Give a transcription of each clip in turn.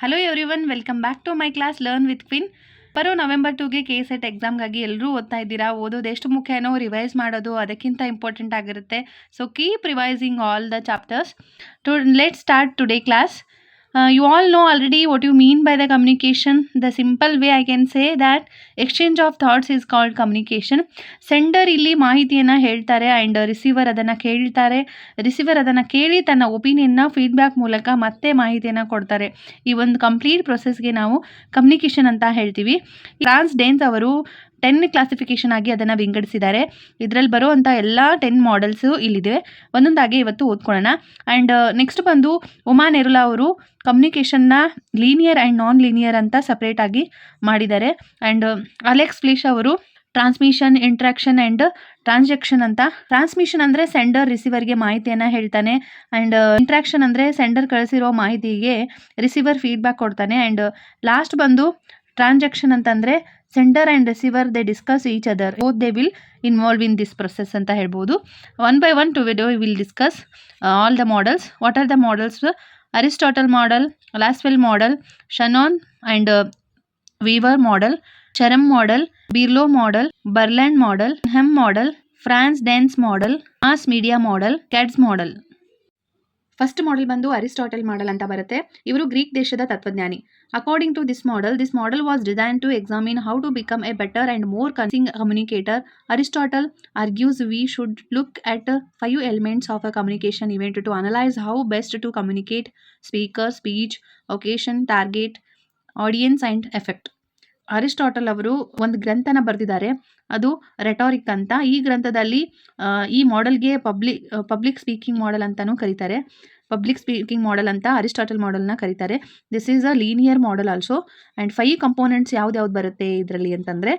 Hello everyone, welcome back to my class learn with Quinn. ಬರೋ November 2ಗೆ KSET ಎಕ್ಸಾಮ್ಗಾಗಿ ಎಲ್ಲರೂ ಓದ್ತಾ ಇದ್ದೀರಾ. ಓದೋದು ಎಷ್ಟು ಮುಖ್ಯನೋ ರಿವೈಸ್ ಮಾಡೋದು ಅದಕ್ಕಿಂತ ಇಂಪಾರ್ಟೆಂಟ್ ಆಗಿರುತ್ತೆ. So keep revising all the chapters. Let start today class. You all know already what you mean by the communication. The simple way I can say that exchange of thoughts is called communication. Sender ಇಲ್ಲಿ ಮಾಹಿತಿಯನ್ನು ಹೇಳ್ತಾರೆ and receiver ಅದನ್ನು ಕೇಳ್ತಾರೆ. Receiver ಅದನ್ನು ಕೇಳಿ ತನ್ನ ಒಪಿನಿಯನ್ನ feedback ಮೂಲಕ ಮತ್ತೆ ಮಾಹಿತಿಯನ್ನು ಕೊಡ್ತಾರೆ. ಈ ಒಂದು ಕಂಪ್ಲೀಟ್ ಪ್ರೊಸೆಸ್ಗೆ ನಾವು ಕಮ್ಯುನಿಕೇಷನ್ ಅಂತ ಹೇಳ್ತೀವಿ. ಫ್ರಾನ್ಸ್ ಡೆನ್ಸ್ ಅವರು 10 ಕ್ಲಾಸಿಫಿಕೇಷನ್ ಆಗಿ ಅದನ್ನು ವಿಂಗಡಿಸಿದ್ದಾರೆ. ಇದರಲ್ಲಿ ಬರುವಂಥ ಎಲ್ಲ 10 ಮಾಡೆಲ್ಸು ಇಲ್ಲಿದೆ. ಒಂದೊಂದಾಗಿ ಇವತ್ತು ಓದ್ಕೊಳ್ಳೋಣ. ಆ್ಯಂಡ್ ನೆಕ್ಸ್ಟ್ ಬಂದು ಉಮಾ ನೆರುಲಾ ಅವರು ಕಮ್ಯುನಿಕೇಷನ್ನ ಲೀನಿಯರ್ ಆ್ಯಂಡ್ ನಾನ್ ಲೀನಿಯರ್ ಅಂತ ಸಪ್ರೇಟಾಗಿ ಮಾಡಿದ್ದಾರೆ. ಆ್ಯಂಡ್ ಅಲೆಕ್ಸ್ ಫ್ಲಿಶ್ ಅವರು ಟ್ರಾನ್ಸ್ಮಿಷನ್, ಇಂಟ್ರಾಕ್ಷನ್ ಆ್ಯಂಡ್ ಟ್ರಾನ್ಸಾಕ್ಷನ್ ಅಂತ. ಟ್ರಾನ್ಸ್ಮಿಷನ್ ಅಂದರೆ ಸೆಂಡರ್ ರಿಸೀವರ್ಗೆ ಮಾಹಿತಿಯನ್ನು ಹೇಳ್ತಾನೆ. ಆ್ಯಂಡ್ ಇಂಟ್ರಾಕ್ಷನ್ ಅಂದರೆ ಸೆಂಡರ್ ಕಳಿಸಿರೋ ಮಾಹಿತಿಗೆ ರಿಸೀವರ್ ಫೀಡ್ಬ್ಯಾಕ್ ಕೊಡ್ತಾನೆ. ಆ್ಯಂಡ್ ಲಾಸ್ಟ್ ಬಂದು ಟ್ರಾನ್ಸಾಕ್ಷನ್ ಅಂತಂದರೆ sender and receiver they discuss each other, both they will involve in this process ಅಂತ ಹೇಳ್ಬೋದು. One by one to will discuss all the models. What are the models? Aristotle model, Lasswell model, Shannon and Weaver model, Schramm model, Berlo model, Barnlund model, ಹೆಮ್ model, Frank's Dance model, mass media model, Katz model. First model ಬಂದು Aristotle model ಅಂತ ಬರುತ್ತೆ. ಇವರು Greek ದೇಶದ ತತ್ವಜ್ಞಾನಿ. According to this model was design to examine how to become a better and more convincing communicator. Aristotle argues we should look at 5 elements of a communication event to analyze how best to communicate: speaker, speech, occasion, target, audience and effect. Aristotle ಅವರು ಒಂದು ಗ್ರಂಥನ ಬರೆದಿದ್ದಾರೆ, ಅದು ರೆಟಾರಿಕ್ ಅಂತ. ಈ ಗ್ರಂಥದಲ್ಲಿ ಈ ಮಾಡೆಲ್ಗೆ public speaking model ಅಂತಲೂ ಕರೀತಾರೆ. ಪಬ್ಲಿಕ್ ಸ್ಪೀಕಿಂಗ್ ಮಾಡೆಲ್ ಅಂತ ಅರಿಸ್ಟಾಟಲ್ ಮಾಡೆಲ್ನ ಕರೀತಾರೆ. This is a linear model also. And 5 components ಯಾವ್ದು ಬರುತ್ತೆ ಇದರಲ್ಲಿ ಅಂತಂದರೆ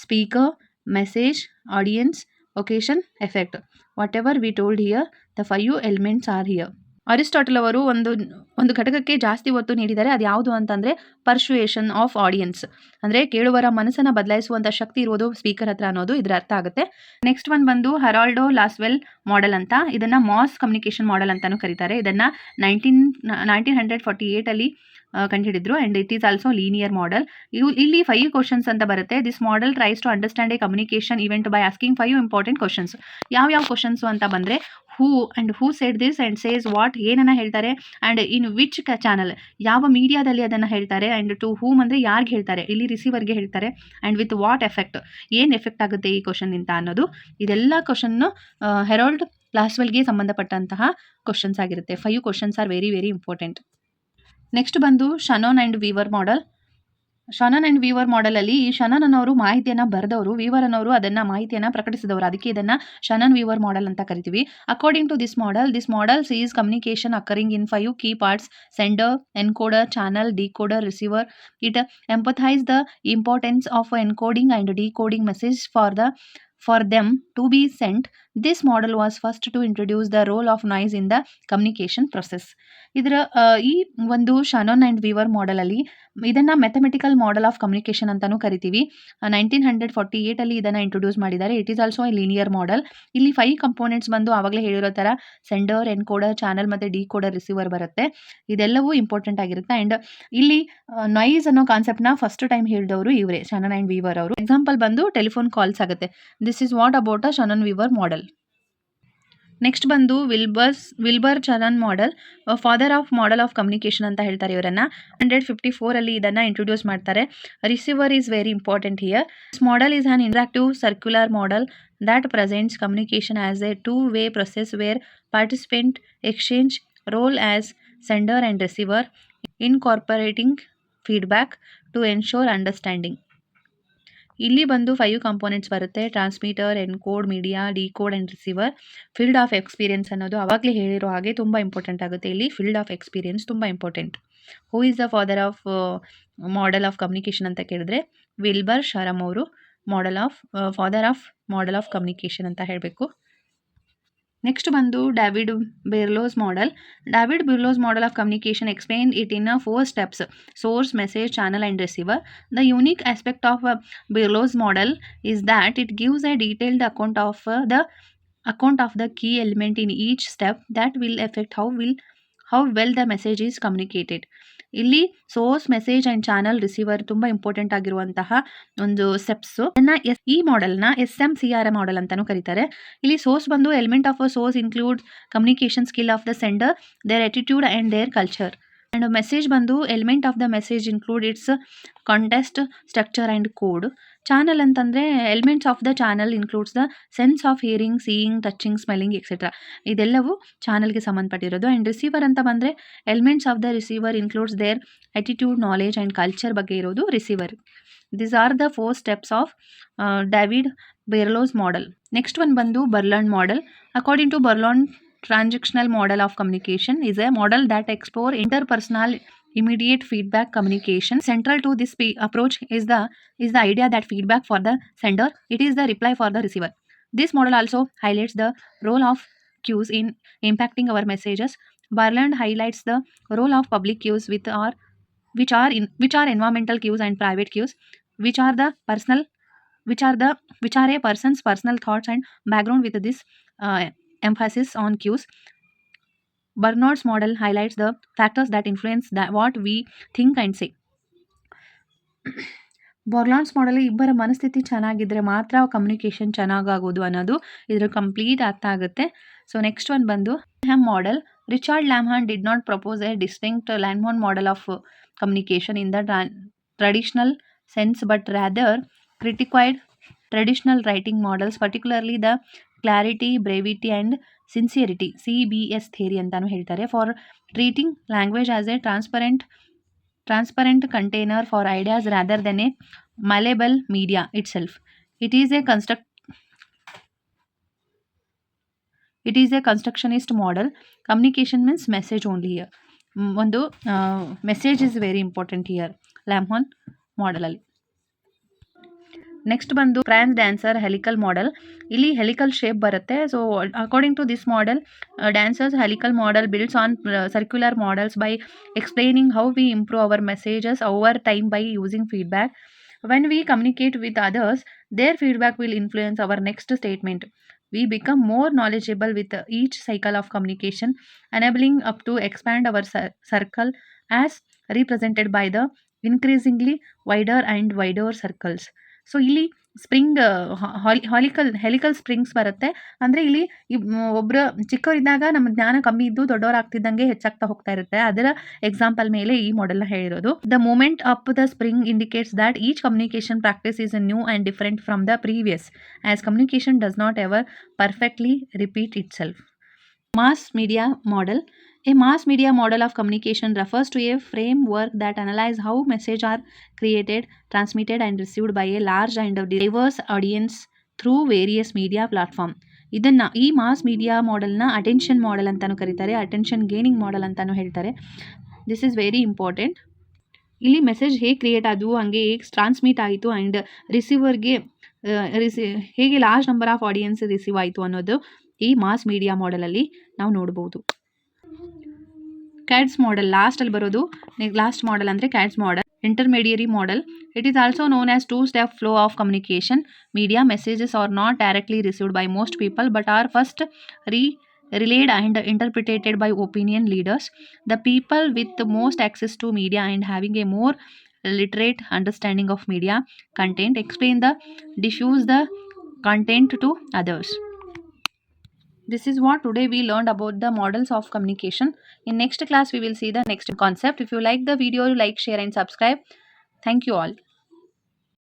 speaker, message, audience, occasion, effect. Whatever we told here, the 5 elements are here. Aristotle ಅವರು ಒಂದು ಘಟಕಕ್ಕೆ ಜಾಸ್ತಿ ಒತ್ತು ನೀಡಿದ್ದಾರೆ. ಅದು ಯಾವುದು ಅಂತಂದರೆ ಪರ್ಸುಯೇಷನ್ ಆಫ್ ಆಡಿಯನ್ಸ್, ಅಂದರೆ ಕೇಳುವರ ಮನಸ್ಸನ್ನು ಬದಲಾಯಿಸುವಂಥ ಶಕ್ತಿ ಇರೋದು ಸ್ಪೀಕರ್ ಹತ್ರ ಅನ್ನೋದು ಇದರ ಅರ್ಥ ಆಗುತ್ತೆ. ನೆಕ್ಸ್ಟ್ ಒನ್ ಬಂದು ಹೆರಾಲ್ಡೋ ಲಾಸ್ವೆಲ್ ಮಾಡೆಲ್ ಅಂತ. ಇದನ್ನು ಮಾಸ್ ಕಮ್ಯುನಿಕೇಷನ್ ಮಾಡೆಲ್ ಅಂತಲೂ ಕರೀತಾರೆ. ಇದನ್ನು 1948 ಕಂಡುಹಿಡಿದ್ರು. And it is also linear model. ಇಲ್ಲಿ 5 ಕ್ವಶನ್ಸ್ ಅಂತ ಬರುತ್ತೆ. This model tries to understand a communication event by asking 5 important questions. ಯಾವ ಕ್ವಶನ್ಸು ಅಂತ ಬಂದರೆ who said this and says what, ಏನನ್ನು ಹೇಳ್ತಾರೆ, ಆ್ಯಂಡ್ ಇನ್ ವಿಚ್ ಚಾನಲ್, ಯಾವ ಮೀಡಿಯಾದಲ್ಲಿ ಅದನ್ನು ಹೇಳ್ತಾರೆ, ಆ್ಯಂಡ್ ಟು ಹೂಮ್ ಅಂದರೆ ಯಾರಿಗೆ ಹೇಳ್ತಾರೆ, ಇಲ್ಲಿ ರಿಸೀವರ್ಗೆ ಹೇಳ್ತಾರೆ, ಆ್ಯಂಡ್ ವಿತ್ ವಾಟ್ ಎಫೆಕ್ಟ್, ಏನು ಎಫೆಕ್ಟ್ ಆಗುತ್ತೆ ಈ ಕ್ವಶನ್ನಿಂದ ಅನ್ನೋದು. ಇದೆಲ್ಲ ಕ್ವಶನ್ನು ಹೆರಾಲ್ಡ್ ಲಾಸ್ವೆಲ್ಗೆ ಸಂಬಂಧಪಟ್ಟಂತಹ ಕ್ವಶನ್ಸ್ ಆಗಿರುತ್ತೆ. 5 questions are very very important. Next ಬಂದು Shannon and Weaver model. Shannon and Weaver ಮಾಡೆಲಲ್ಲಿ ಈ ಶನಾನ್ ಅನ್ನೋರು ಮಾಹಿತಿಯನ್ನು ಬರೆದವರು, ವೀವರ್ ಅನ್ನೋರು ಅದನ್ನು ಮಾಹಿತಿಯನ್ನು ಪ್ರಕಟಿಸಿದವರು. ಅದಕ್ಕೆ ಇದನ್ನು ಶನಾನ್ ವೀವರ್ ಮಾಡೆಲ್ ಅಂತ ಕರಿತೀವಿ. According to this model sees communication occurring in 5 key parts: sender, encoder, channel, decoder, receiver. It emphasise the importance of encoding and decoding message for them to be sent. This model was first to introduce the role of noise in the communication process. ಇದರ ಈ ಒಂದು ಶನಾನ್ and Weaver ಮಾಡೆಲಲ್ಲಿ ಇದನ್ನು mathematical model of communication ಅಂತಲೂ ಕರಿತೀವಿ. 1948 ಇದನ್ನು introduce ಮಾಡಿದ್ದಾರೆ. It is also A linear model. ಇಲ್ಲಿ 5 components ಬಂದು ಆವಾಗಲೇ ಹೇಳಿರೋ ಥರ ಸೆಂಡರ್, ಎನ್ಕೋಡರ್, ಚಾನಲ್ ಮತ್ತು ಡಿಕೋಡರ್, ರಿಸೀವರ್ ಬರುತ್ತೆ. ಇದೆಲ್ಲವೂ ಇಂಪಾರ್ಟೆಂಟ್ ಆಗಿರುತ್ತೆ. ಆ್ಯಂಡ್ ಇಲ್ಲಿ ನಾಯ್ಸ್ ಅನ್ನೋ ಕಾನ್ಸೆಪ್ಟ್ನ ಫಸ್ಟ್ ಟೈಮ್ ಹೇಳಿದವರು ಇವರೇ, ಶನಾನ್ ಆ್ಯಂಡ್ ವೀವರ್ ಅವರು. ಎಕ್ಸಾಂಪಲ್ ಬಂದು ಟೆಲಿಫೋನ್ ಕಾಲ್ಸ್ ಆಗುತ್ತೆ. This is what about a Shannon Weaver model. Next ಬಂದು Wilbur Shannon model, father of model of communication ಅಂತ ಹೇಳ್ತಾರೆ ಇವರನ್ನು. 1954 ಇದನ್ನು ಇಂಟ್ರೊಡ್ಯೂಸ್ ಮಾಡ್ತಾರೆ. Receiver is very important here. This model is an interactive circular model that presents communication as a two-way process where participants exchange role as sender and receiver, incorporating feedback to ensure understanding. ಇಲ್ಲಿ ಬಂದು 5 components ಬರುತ್ತೆ: transmitter, encode, media, decode and receiver. Field of experience ಅನ್ನೋದು ಆವಾಗಲೇ ಹೇಳಿರೋ ಹಾಗೆ ತುಂಬ important ಆಗುತ್ತೆ. ಇಲ್ಲಿ ಫೀಲ್ಡ್ ಆಫ್ ಎಕ್ಸ್ಪೀರಿಯನ್ಸ್ ತುಂಬ important. Who is the father of model of communication ಅಂತ ಕೇಳಿದ್ರೆ ವಿಲ್ಬರ್ ಶರಮ್ ಅವರು father of model of communication ಅಂತ ಹೇಳಬೇಕು. ನೆಕ್ಸ್ಟ್ ಬಂದು David Berlo's model. David Berlo's model of communication explain it in 4 steps: source, message, channel and receiver. The unique aspect of Berlow's model is that it gives a detailed account of the key element in each step that will affect how well the message is communicated. ಇಲ್ಲಿ source, message and channel, receiver ತುಂಬ important ಆಗಿರುವಂತಹ ಒಂದು steps. ಈ ಮಾಡೆಲ್ನ SMCR model ಅಂತಲೂ ಕರೀತಾರೆ. ಇಲ್ಲಿ source ಬಂದು element of a source include communication skill of the sender, their attitude and their culture. And message ಬಂದು element of the message include its content, structure and code. Channel ಅಂತಂದರೆ elements of the channel includes the sense of hearing, seeing, touching, smelling etcetera. ಇದೆಲ್ಲವೂ ಚಾನಲ್ಗೆ ಸಂಬಂಧಪಟ್ಟಿರೋದು. And receiver ಅಂತ ಬಂದರೆ elements of the receiver includes their attitude, knowledge and culture ಬಗ್ಗೆ ಇರೋದು receiver. These are the 4 steps of David Berlo's model. Next one ಬಂದು Barnlund model. According to Barnlund, transactional model of communication is a model that explores interpersonal immediate feedback communication. Central to this approach is the idea that feedback for the sender, it is the reply for the receiver. This model also highlights the role of cues in impacting our messages. Barland highlights the role of public cues which are environmental cues and private cues, which are a person's personal thoughts and background. With this emphasis on cues, Barnard's model highlights the factors that influence what we think and say. Barnlund's model ಇಬ್ಬರ ಮನಸ್ಥಿತಿ ಚೆನ್ನಾಗಿದ್ದರೆ ಮಾತ್ರ communication ಚೆನ್ನಾಗಾಗೋದು ಅನ್ನೋದು ಇದರ complete ಅರ್ಥ ಆಗುತ್ತೆ. So next one ಬಂದು Lanham model. Richard Lanham did not propose a distinct Lanham model of communication in the traditional sense, but rather criticized traditional writing models, particularly the clarity, brevity and sincerity, CBS theory ಅಂತಾನು ಹೇಳ್ತಾರೆ, for treating language as a transparent container for ideas rather than a malleable media itself. It is a constructionist model. Communication means message only here. ಒಂದು message is very important here Lanham ಮಾಡೆಲಲ್ಲಿ. Next ಬಂದು Frank's Dancer helical model. ಇಲ್ಲಿ helical shape ಬರುತ್ತೆ. So according to this model, Dancer's helical model builds on circular models by explaining how we improve our messages over time by using feedback. When we communicate with others, their feedback will influence our next statement. We become more knowledgeable with each cycle of communication, enabling up to expand our circle as represented by the increasingly wider and wider circles. So ಇಲ್ಲಿ spring helical springs ಬರುತ್ತೆ. ಅಂದರೆ ಇಲ್ಲಿ ಒಬ್ಬರು ಚಿಕ್ಕವರಿದ್ದಾಗ ನಮ್ಮ ಜ್ಞಾನ ಕಮ್ಮಿ ಇದ್ದು ದೊಡ್ಡವರಾಗ್ತಿದ್ದಂಗೆ ಹೆಚ್ಚಾಗ್ತಾ ಹೋಗ್ತಾ ಇರುತ್ತೆ. ಅದರ ಎಕ್ಸಾಂಪಲ್ ಮೇಲೆ ಈ ಮಾಡೆಲ್ನ ಹೇಳಿರೋದು. The movement of the spring indicates that each communication practice is new and different from the previous, as communication does not ever perfectly repeat itself. Mass media model. A mass media model of communication refers to a framework that analyzes how messages are created, transmitted and received by a large and diverse audience through various media platform. ಇದನ್ನು ಈ mass media ಮಾಡೆಲ್ನ attention model ಅಂತಲೂ ಕರೀತಾರೆ, attention gaining model ಅಂತಲೂ ಹೇಳ್ತಾರೆ. This is very important. ಇಲ್ಲಿ message ಹೇಗೆ create ಆದವು, ಹಾಗೆ ಹೇಗೆ ಟ್ರಾನ್ಸ್ಮಿಟ್ ಆಯಿತು ಆ್ಯಂಡ್ ರಿಸೀವರ್ಗೆ ಹೇಗೆ large number of audience receive ಆಯಿತು ಅನ್ನೋದು ಈ ಮಾಸ್ ಮೀಡಿಯಾ ಮಾಡೆಲಲ್ಲಿ ನಾವು ನೋಡ್ಬೋದು. ಕ್ಯಾಡ್ಸ್ ಮಾಡೆಲ್ ಲಾಸ್ಟಲ್ಲಿ ಬರೋದು. ಲಾಸ್ಟ್ ಮಾಡೆಲ್ ಅಂದರೆ Katz model, intermediary model. It is also known as 2-step flow of communication. Media messages are not directly received by most people but are first relayed and interpreted by opinion leaders. The people with the most access to media and having a more literate understanding of media content diffuse the content to others. This is what today we learned about the models of communication. In next class we will see the next concept. If you like the video, like, share and subscribe. Thank you all.